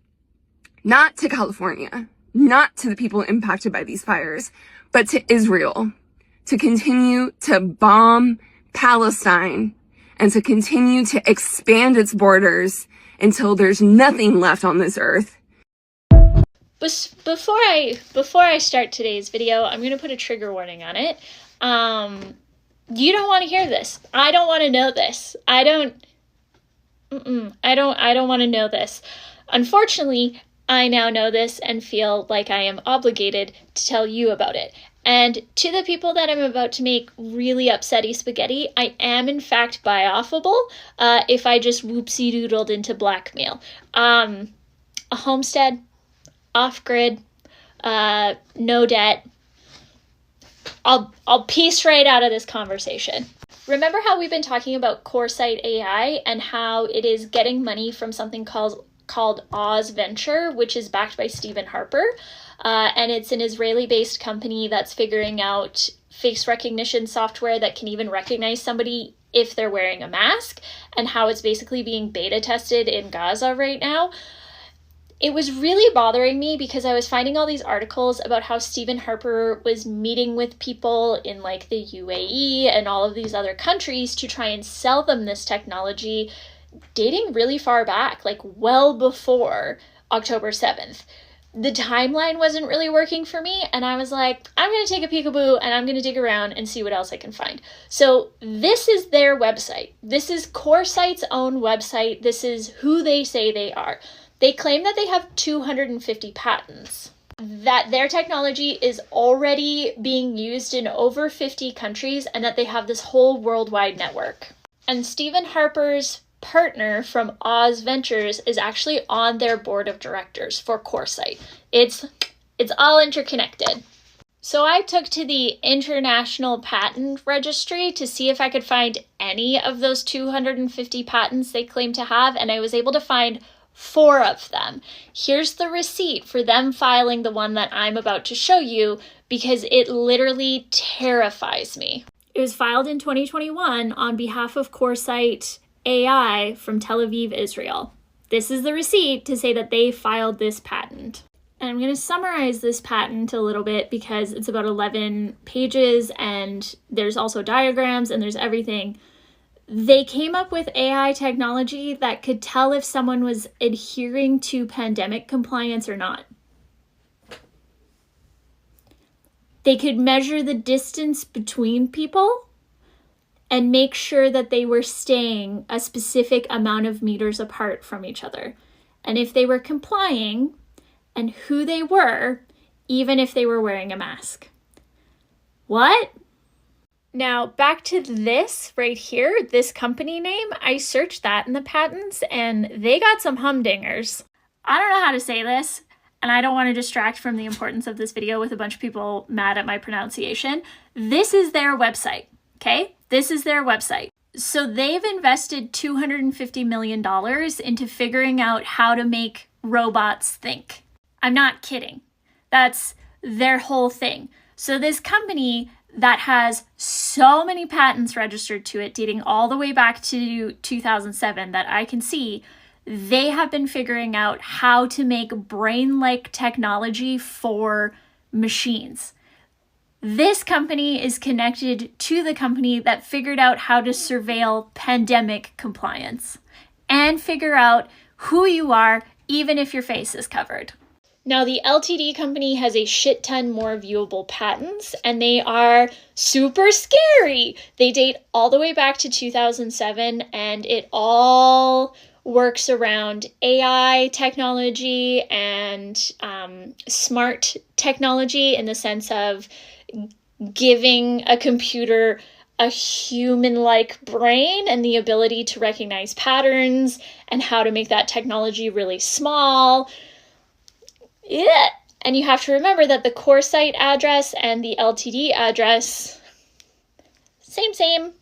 not to California, not to the people impacted by these fires, but to Israel, to continue to bomb Palestine and to continue to expand its borders until there's nothing left on this earth. Before I start today's video, I'm going to put a trigger warning on it. You don't want to hear this. I don't want to know this. I don't want to know this. Unfortunately, I now know this and feel like I am obligated to tell you about it. And to the people that I'm about to make really upsetty spaghetti, I am in fact buy-offable if I just whoopsie-doodled into blackmail. A homestead, off-grid, no debt. I'll piece right out of this conversation. Remember how we've been talking about CoreSite AI and how it is getting money from something called 𝓂𝆃The Venture, which is backed by Stephen Harper. And it's an Israeli-based company that's figuring out face recognition software that can even recognize somebody if they're wearing a mask, and how it's basically being beta tested in Gaza right now. It was really bothering me because I was finding all these articles about how Stephen Harper was meeting with people in like the UAE and all of these other countries to try and sell them this technology dating really far back, like well before October 7th. The timeline wasn't really working for me, and I was like, I'm going to take a peekaboo and I'm going to dig around and see what else I can find. So this is their website. This is CoreSite's own website. This is who they say they are. They claim that they have 250 patents, that their technology is already being used in over 50 countries, and that they have this whole worldwide network. And Stephen Harper's partner from 𝓂𝆃The Ventures is actually on their board of directors for CoreSite. It's all interconnected. So I took to the International Patent Registry to see if I could find any of those 250 patents they claim to have, and I was able to find 4 of them. Here's the receipt for them filing the one that I'm about to show you, because it literally terrifies me. It was filed in 2021 on behalf of CoreSite AI from Tel Aviv, Israel. This is the receipt to say that they filed this patent. And I'm going to summarize this patent a little bit because it's about 11 pages and there's also diagrams and there's everything. They came up with AI technology that could tell if someone was adhering to pandemic compliance or not. They could measure the distance between people and make sure that they were staying a specific amount of meters apart from each other. And if they were complying, and who they were, even if they were wearing a mask. What? Now, back to this right here, this company name, I searched that in the patents and they got some humdingers. I don't know how to say this, and I don't want to distract from the importance of this video with a bunch of people mad at my pronunciation. This is their website, okay? This is their website. So they've invested $250 million into figuring out how to make robots think. I'm not kidding. That's their whole thing. So this company that has so many patents registered to it, dating all the way back to 2007 that I can see, they have been figuring out how to make brain-like technology for machines. This company is connected to the company that figured out how to surveil pandemic compliance and figure out who you are, even if your face is covered. Now, the LTD company has a shit ton more viewable patents, and they are super scary. They date all the way back to 2007, and it all works around AI technology and smart technology in the sense of giving a computer a human-like brain and the ability to recognize patterns and how to make that technology really small. Yeah. And you have to remember that the core site address and the LTD address, same.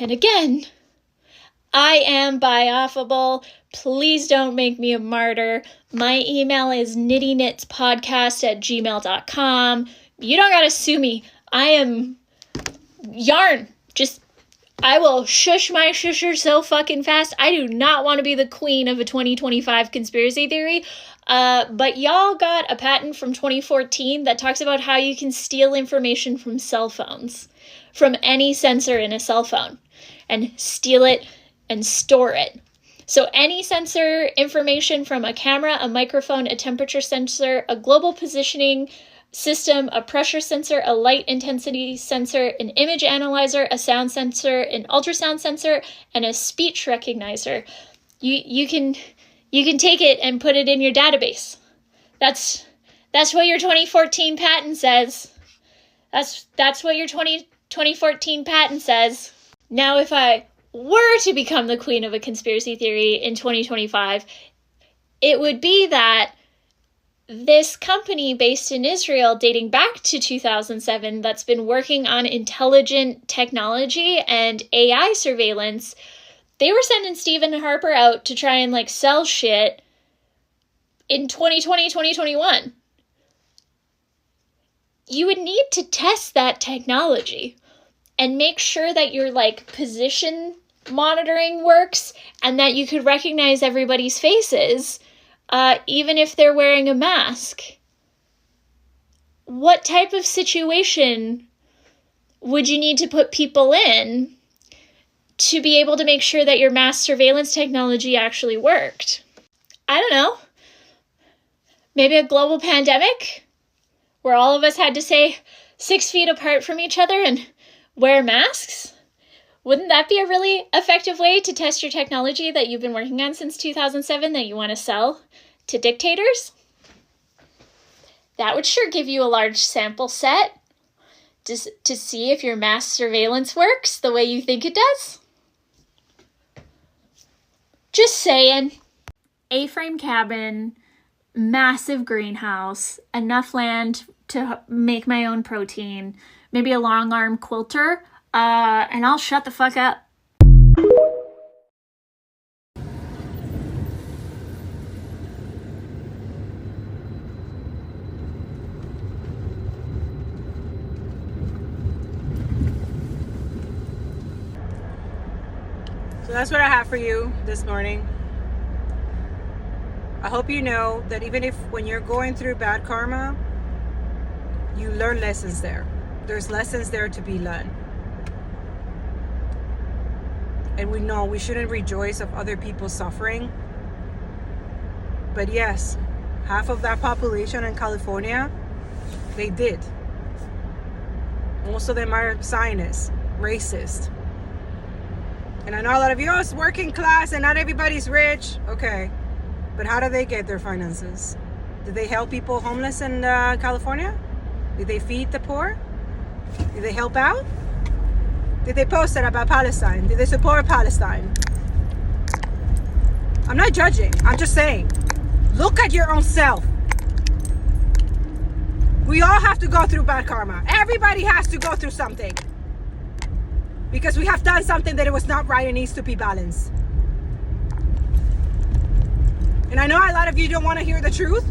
And again, I am bioffable. Please don't make me a martyr. My email is nittyknitspodcast@gmail.com. You don't gotta sue me. I am yarn. I will shush my shusher so fucking fast. I do not want to be the queen of a 2025 conspiracy theory. But y'all got a patent from 2014 that talks about how you can steal information from cell phones, from any sensor in a cell phone, and steal it and store it. So any sensor information from a camera, a microphone, a temperature sensor, a global positioning system, a pressure sensor, a light intensity sensor, an image analyzer, a sound sensor, an ultrasound sensor, and a speech recognizer. You can take it and put it in your database. That's what your 2014 patent says. That's what your 2014 patent says. Now, if I were to become the queen of a conspiracy theory in 2025, it would be that this company based in Israel dating back to 2007 that's been working on intelligent technology and AI surveillance, they were sending Stephen Harper out to try and sell shit in 2020, 2021. You would need to test that technology and make sure that your position monitoring works and that you could recognize everybody's faces. Even if they're wearing a mask. What type of situation would you need to put people in to be able to make sure that your mass surveillance technology actually worked? I don't know. Maybe a global pandemic where all of us had to stay 6 feet apart from each other and wear masks? Wouldn't that be a really effective way to test your technology that you've been working on since 2007 that you want to sell to dictators? That would sure give you a large sample set to see if your mass surveillance works the way you think it does. Just saying. A-frame cabin, massive greenhouse, enough land to make my own protein, maybe a long arm quilter, and I'll shut the fuck up. So that's what I have for you this morning. I hope you know that even if when you're going through bad karma, you learn lessons there. There's lessons there to be learned. And we know we shouldn't rejoice of other people's suffering. But yes, half of that population in California, they did. Most of them are Zionists, racist. And I know a lot of you, it's working class and not everybody's rich. Okay, but how do they get their finances? Did they help people homeless in California? Did they feed the poor? Did they help out? Did they post it about Palestine? Did they support Palestine? I'm not judging. I'm just saying, look at your own self. We all have to go through bad karma. Everybody has to go through something. Because we have done something that it was not right and needs to be balanced. And I know a lot of you don't want to hear the truth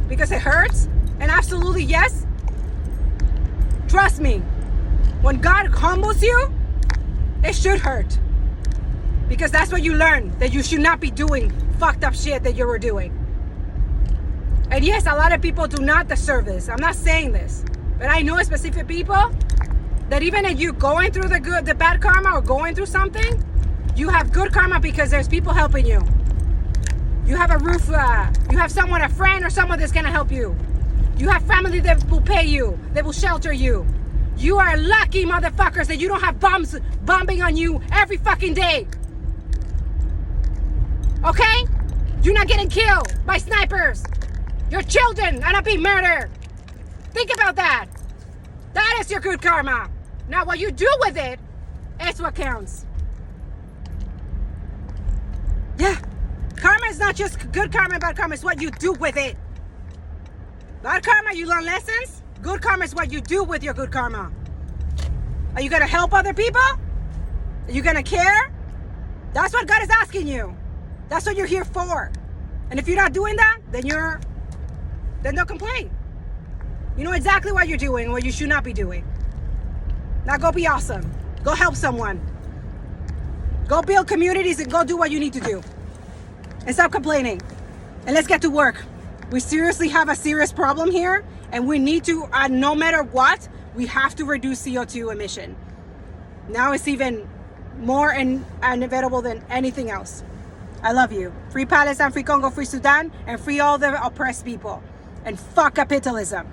because it hurts. And absolutely, yes. Trust me, when God humbles you, it should hurt. Because that's what you learn, that you should not be doing fucked up shit that you were doing. And yes, a lot of people do not deserve this. I'm not saying this. But I know specific people that even if you're going through the bad karma or going through something, you have good karma because there's people helping you. You have a roof, you have someone, a friend or someone that's gonna help you. You have family that will pay you, that will shelter you. You are lucky motherfuckers that you don't have bombs bombing on you every fucking day. Okay? You're not getting killed by snipers. Your children are not being murdered. Think about that. That is your good karma. Now what you do with it is what counts. Yeah. Karma is not just good karma and bad karma. It's what you do with it. Bad karma, you learn lessons. Good karma is what you do with your good karma. Are you going to help other people? Are you going to care? That's what God is asking you. That's what you're here for. And if you're not doing that, then don't complain. You know exactly what you're doing and what you should not be doing. Now go be awesome. Go help someone. Go build communities and go do what you need to do. And stop complaining. And let's get to work. We seriously have a serious problem here, and we need to, no matter what, we have to reduce CO2 emission. Now it's even more inevitable than anything else. I love you. Free Palestine, free Congo, free Sudan, and free all the oppressed people. And fuck capitalism.